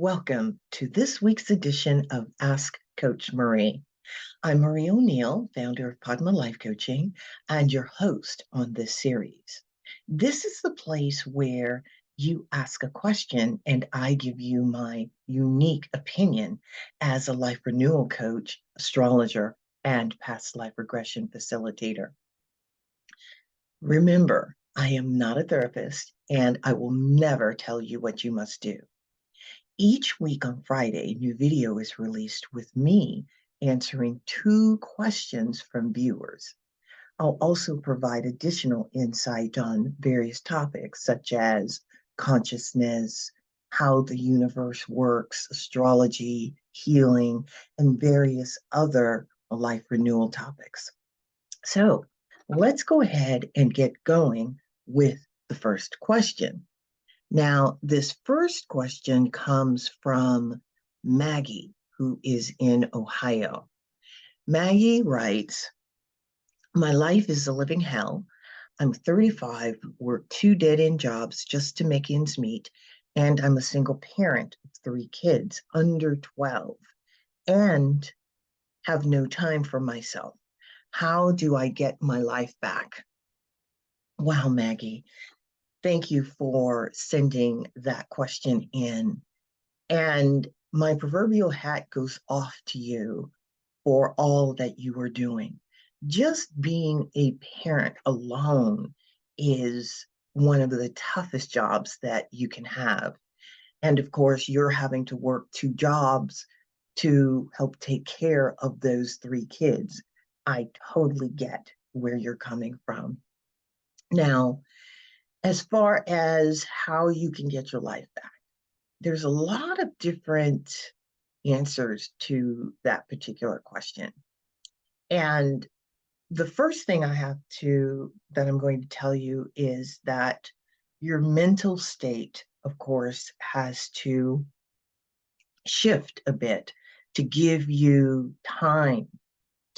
welcome to this week's edition of Ask Coach Marie. I'm Marie O'Neill, founder of Padma Life Coaching, and your host on this series. This is the place where you ask a question and I give you my unique opinion as a life renewal coach, astrologer, and past life regression facilitator. Remember, I am not a therapist and I will never tell you what you must do. Each week on Friday, a new video is released with me answering 2 questions from viewers. I'll also provide additional insight on various topics such as consciousness, how the universe works, astrology, healing, and various other life renewal topics. So let's go ahead and get going with the first question. Now, this first question comes from Maggie, who is in Ohio. Maggie writes, "My life is a living hell. I'm 35, work 2 dead-end jobs just to make ends meet, and I'm a single parent of 3 kids under 12 and have no time for myself. How do I get my life back?" Wow, Maggie. Thank you for sending that question in. And my proverbial hat goes off to you for all that you are doing. Just being a parent alone is one of the toughest jobs that you can have. And of course, you're having to work 2 jobs to help take care of those 3 kids. I totally get where you're coming from. Now, as far as how you can get your life back, there's a lot of different answers to that particular question. And the first thing that I'm going to tell you is that your mental state, of course, has to shift a bit to give you time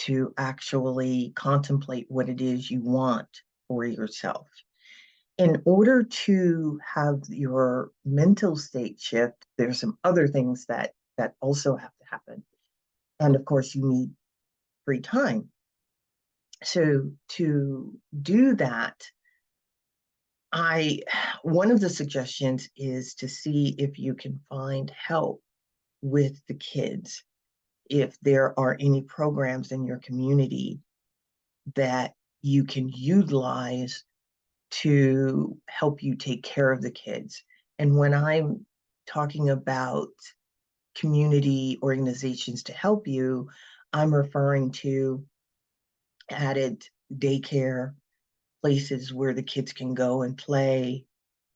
to actually contemplate what it is you want for yourself. In order to have your mental state shift, there's some other things that also have to happen. And of course, you need free time. So to do that, one of the suggestions is to see if you can find help with the kids. If there are any programs in your community that you can utilize to help you take care of the kids. And when I'm talking about community organizations to help you, I'm referring to added daycare, places where the kids can go and play,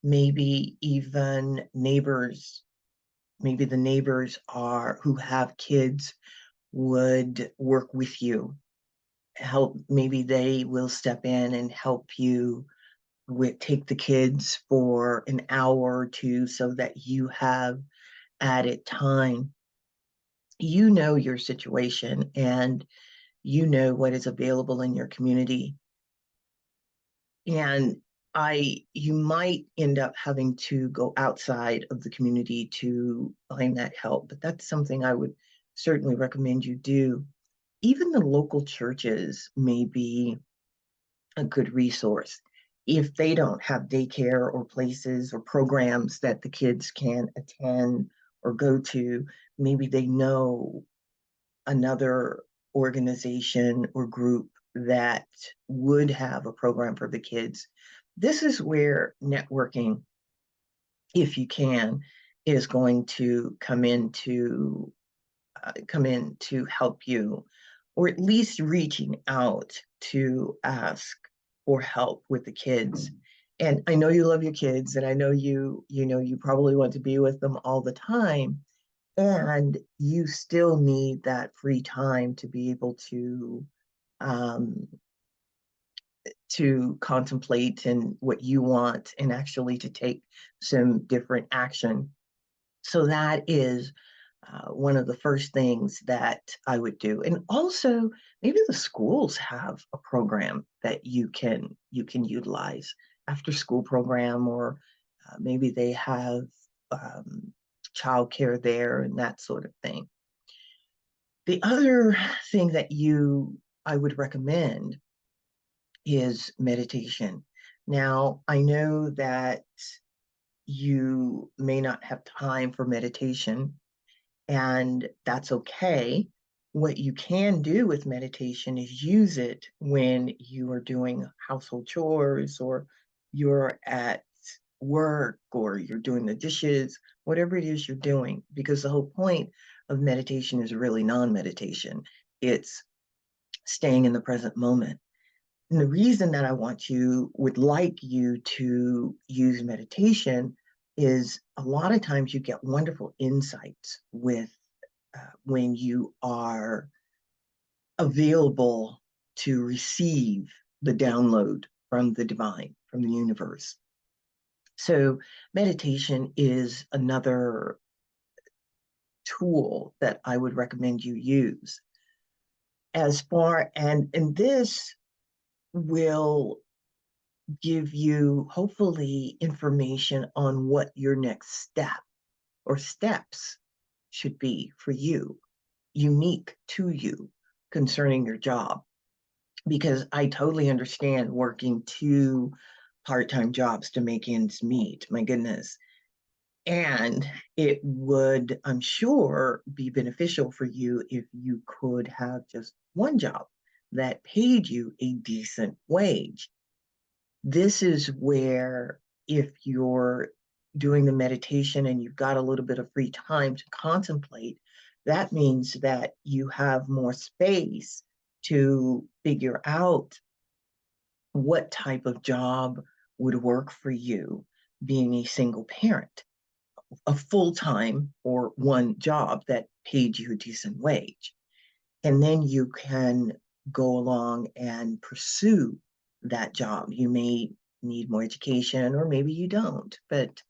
maybe even neighbors. Maybe the neighbors who have kids would work with you, maybe they will step in and help you take the kids for an hour or 2 so that you have added time. You know your situation and you know what is available in your community. And you might end up having to go outside of the community to find that help, but that's something I would certainly recommend you do. Even the local churches may be a good resource. If they don't have daycare or places or programs that the kids can attend or go to, maybe they know another organization or group that would have a program for the kids. This is where networking, if you can, is going to come in to help you, or at least reaching out to ask for help with the kids. And I know you love your kids, and I know you probably want to be with them all the time, and you still need that free time to be able to contemplate and what you want and actually to take some different action. So that is one of the first things that I would do. And also, maybe the schools have a program that you can utilize, after school program, or maybe they have childcare there and that sort of thing. The other thing that I would recommend is meditation. Now, I know that you may not have time for meditation, and that's okay. What you can do with meditation is use it when you are doing household chores, or you're at work, or you're doing the dishes, whatever it is you're doing, because the whole point of meditation is really non-meditation. It's staying in the present moment. And the reason that would like you to use meditation is a lot of times you get wonderful insights when you are available to receive the download from the divine, from the universe. So meditation is another tool that I would recommend you use. And this will give you hopefully information on what your next step or steps should be for you, unique to you, concerning your job. Because I totally understand working 2 part-time jobs to make ends meet. My goodness. And it would, I'm sure, be beneficial for you if you could have just one job that paid you a decent wage. This is where, if you're doing the meditation and you've got a little bit of free time to contemplate, that means that you have more space to figure out what type of job would work for you, being a single parent, a full-time or one job that paid you a decent wage. And then you can go along and pursue that job. You may need more education, or maybe you don't. But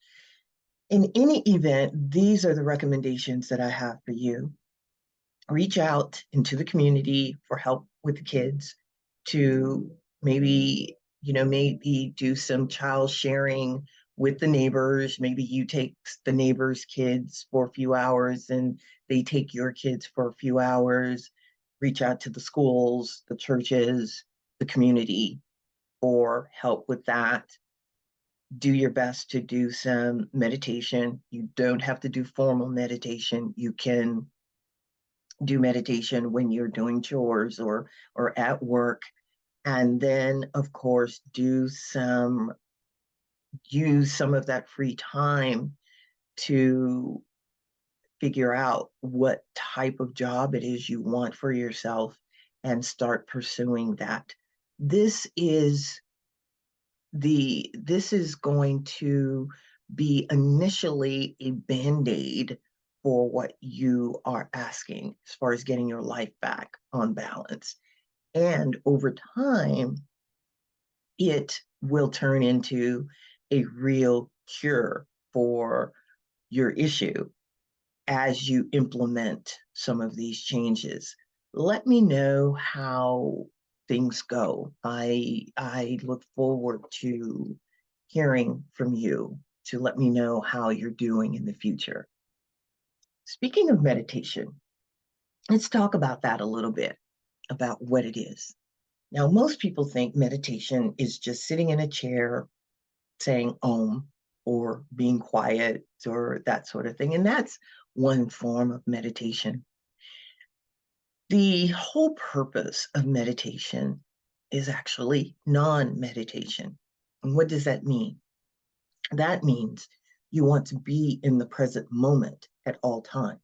in any event, these are the recommendations that I have for you. Reach out into the community for help with the kids, to maybe do some child sharing with the neighbors. Maybe you take the neighbors' kids for a few hours and they take your kids for a few hours. Reach out to the schools, the churches, the community for help with that. Do your best to do some meditation. You don't have to do formal meditation. You can do meditation when you're doing chores or at work. And then, of course, use some of that free time to figure out what type of job it is you want for yourself and start pursuing that. This is going to be initially a band-aid for what you are asking, as far as getting your life back on balance. And over time, it will turn into a real cure for your issue as you implement some of these changes. Let me know how things go. I look forward to hearing from you, to let me know how you're doing in the future. Speaking of meditation, let's talk about that a little bit, about what it is. Now, most people think meditation is just sitting in a chair saying Om, or being quiet, or that sort of thing. And that's one form of meditation. The whole purpose of meditation is actually non-meditation. And what does that mean? That means you want to be in the present moment at all times.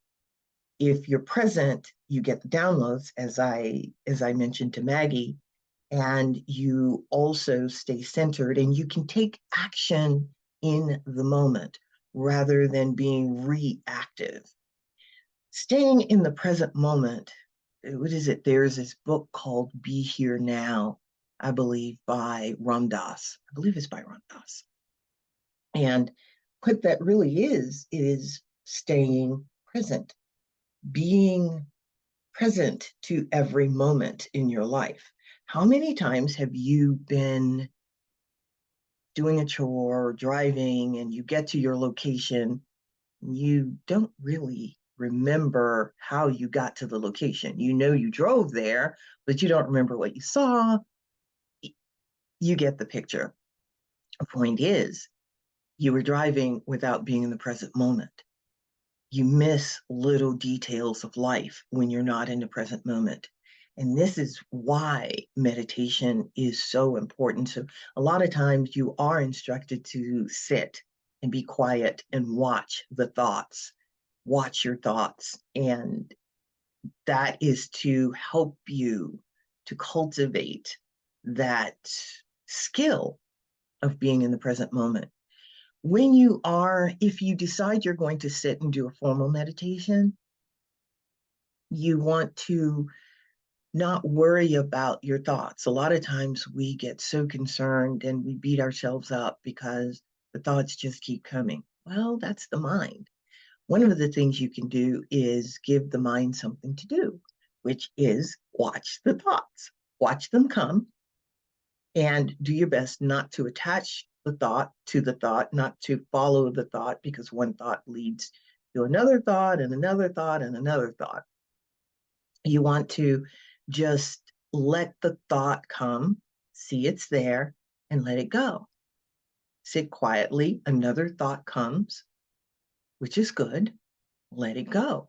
If you're present, you get the downloads, as I mentioned to Maggie, and you also stay centered, and you can take action in the moment rather than being reactive. Staying in the present moment, what is it? There's this book called Be Here Now, I believe by Ram Dass. I believe it's by Ram Dass. And what that really is staying present, being present to every moment in your life. How many times have you been doing a chore or driving, and you get to your location, You don't really remember how you got to the location. You know you drove there, but you don't remember what you saw. You get the picture. The point is, you were driving without being in the present moment. You miss little details of life when you're not in the present moment. And this is why meditation is so important. So, a lot of times you are instructed to sit and be quiet and watch the thoughts, watch your thoughts. And that is to help you to cultivate that skill of being in the present moment. If you decide you're going to sit and do a formal meditation, you want to not worry about your thoughts. A lot of times we get so concerned and we beat ourselves up because the thoughts just keep coming. Well, that's the mind. One of the things you can do is give the mind something to do, which is watch the thoughts, watch them come, and do your best not to attach the thought to the thought, not to follow the thought, because one thought leads to another thought and another thought and another thought. You want to just let the thought come, see it's there, and let it go. Sit quietly, another thought comes, which is good, let it go.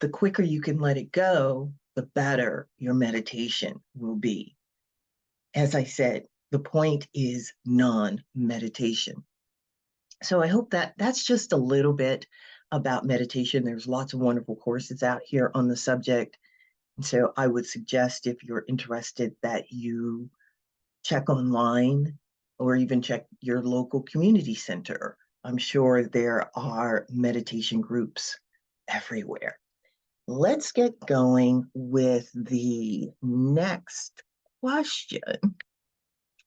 The quicker you can let it go, the better your meditation will be. As I said, the point is non-meditation. So I hope that that's just a little bit about meditation. There's lots of wonderful courses out here on the subject. And so I would suggest, if you're interested, that you check online or even check your local community center. I'm sure there are meditation groups everywhere. Let's get going with the next question.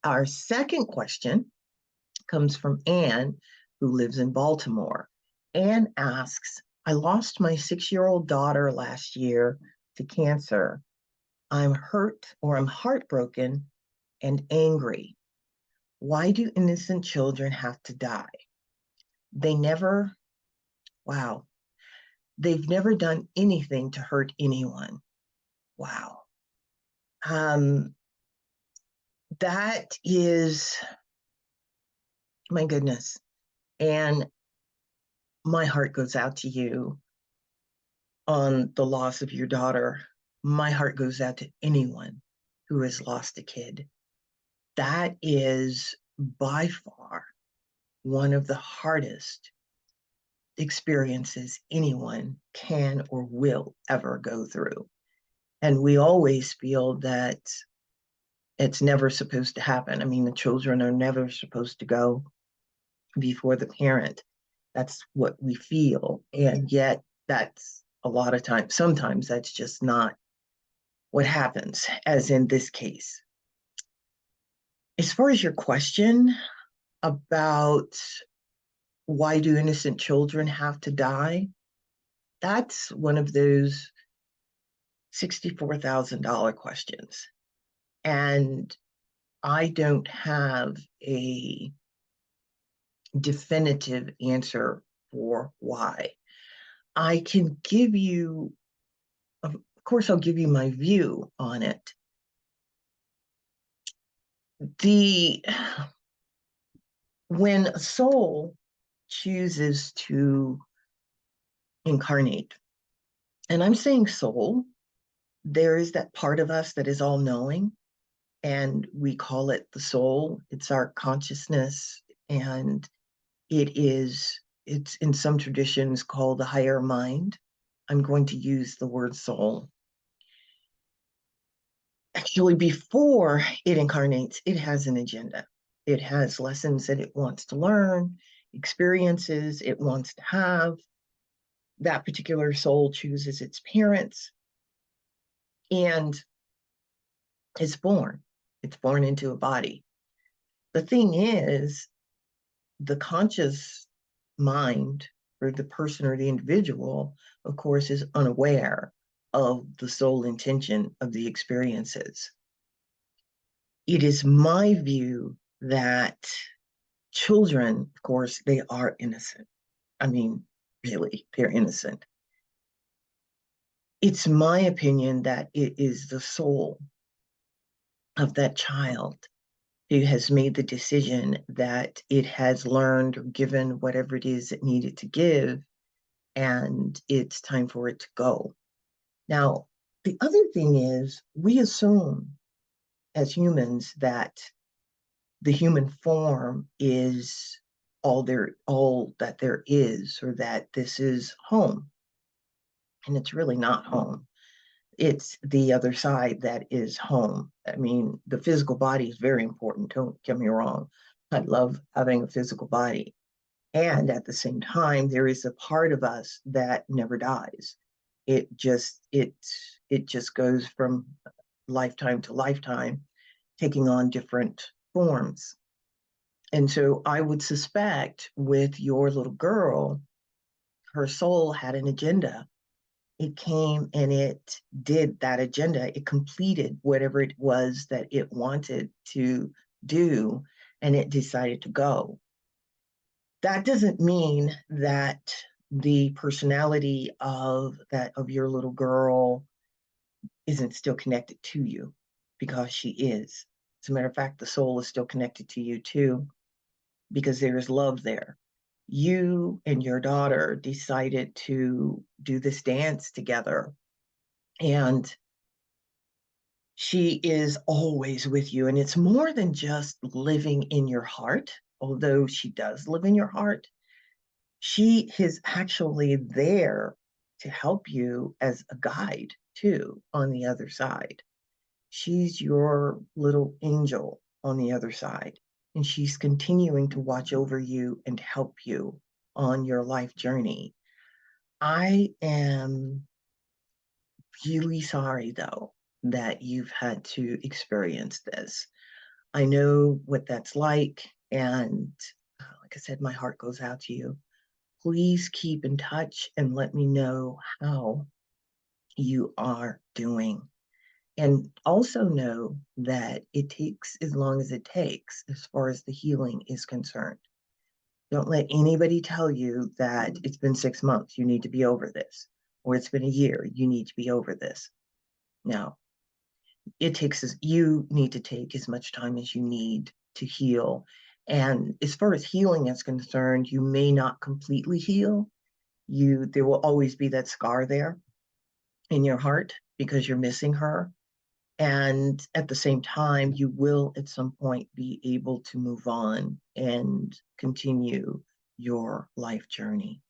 Our second question comes from Anne, who lives in Baltimore. Anne asks, I lost my 6-year-old daughter last year to cancer. I'm hurt, or I'm heartbroken and angry. Why do innocent children have to die? They never, wow, they've never done anything to hurt anyone. Wow. That is, my goodness. And my heart goes out to you on the loss of your daughter. My heart goes out to anyone who has lost a kid. That is by far one of the hardest experiences anyone can or will ever go through. And we always feel that it's never supposed to happen. I mean, the children are never supposed to go before the parent. That's what we feel. And yet, that's a lot of times, sometimes that's just not what happens, as in this case. As far as your question about why do innocent children have to die, that's one of those $64,000 questions. And I don't have a definitive answer for why. I can give you, of course, I'll give you my view on it. When a soul chooses to incarnate, and I'm saying soul, there is that part of us that is all knowing, and we call it the soul. It's our consciousness, and it's in some traditions called the higher mind. I'm going to use the word soul. Actually, before it incarnates, it has an agenda. It has lessons that it wants to learn, experiences it wants to have. That particular soul chooses its parents and is born. It's born into a body. The thing is, the conscious mind, or the person or the individual, of course, is unaware of the sole intention of the experiences. It is my view that children, of course, they are innocent. I mean, really, they're innocent. It's my opinion that it is the soul of that child who has made the decision that it has learned or given whatever it is it needed to give, and it's time for it to go. Now, the other thing is, we assume as humans that the human form is all that there is, or that this is home. And it's really not home. It's the other side that is home. I mean, the physical body is very important. Don't get me wrong. I love having a physical body. And at the same time, there is a part of us that never dies. It just goes from lifetime to lifetime, taking on different forms. And so I would suspect with your little girl, her soul had an agenda. It came and it did that agenda. It completed whatever it was that it wanted to do, and it decided to go. That doesn't mean that the personality of your little girl isn't still connected to you, because she is. As a matter of fact, the soul is still connected to you too, because there is love there. You and your daughter decided to do this dance together, and she is always with you. And it's more than just living in your heart, although she does live in your heart. She is actually there to help you as a guide too on the other side. She's your little angel on the other side, and she's continuing to watch over you and help you on your life journey. I am really sorry, though, that you've had to experience this. I know what that's like, and like I said, my heart goes out to you. Please keep in touch and let me know how you are doing. And also know that it takes as long as it takes as far as the healing is concerned. Don't let anybody tell you that it's been 6 months, you need to be over this, or it's been a year, you need to be over this. No, you need to take as much time as you need to heal. And as far as healing is concerned, you may not completely heal. There will always be that scar there in your heart because you're missing her. And at the same time, you will at some point be able to move on and continue your life journey.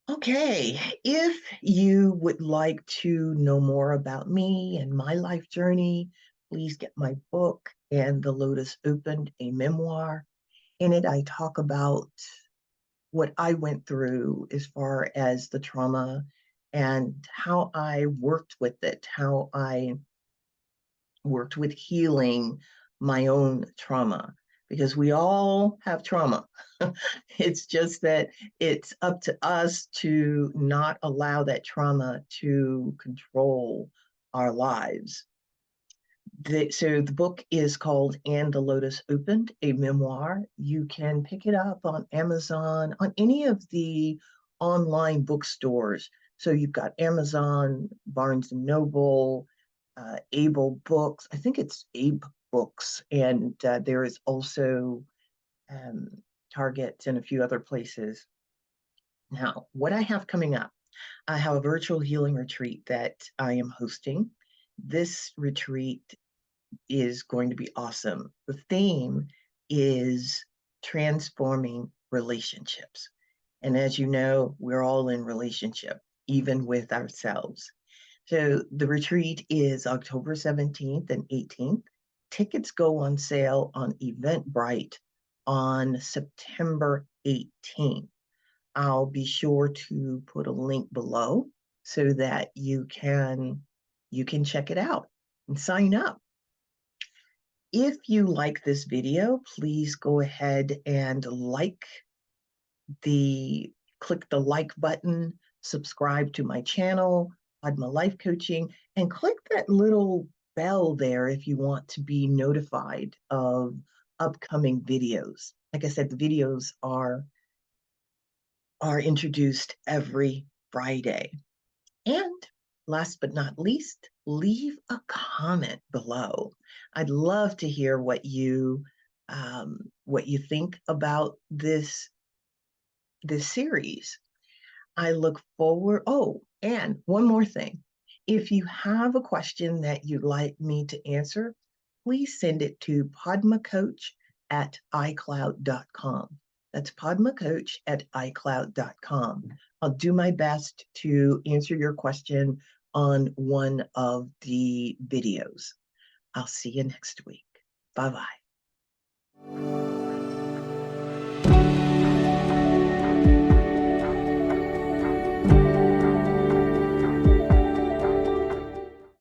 Okay, if you would like to know more about me and my life journey, please get my book and The Lotus Opened, a memoir. In it, I talk about what I went through as far as the trauma and how I worked with it, how I worked with healing my own trauma, because we all have trauma. It's just that it's up to us to not allow that trauma to control our lives. So the book is called And the Lotus Opened, a memoir. You can pick it up on Amazon, on any of the online bookstores. So you've got Amazon, Barnes and Noble, Able Books. I think it's Abe Books. And there is also um, Target and a few other places. Now, what I have coming up, I have a virtual healing retreat that I am hosting. This retreat is going to be awesome. The theme is transforming relationships. And as you know, we're all in relationship, even with ourselves. So the retreat is October 17th and 18th. Tickets go on sale on Eventbrite on September 18th. I'll be sure to put a link below so that you can check it out and sign up. If you like this video, please go ahead and click the like button, subscribe to my channel, Padma Life Coaching, and click that little bell there if you want to be notified of upcoming videos. Like I said, the videos are are introduced every Friday. And last but not least, leave a comment below. I'd love to hear what you think about this series. I look forward. Oh, and one more thing. If you have a question that you'd like me to answer, please send it to padmacoach@icloud.com. That's padmacoach@icloud.com. I'll do my best to answer your question on one of the videos. I'll see you next week. Bye-bye.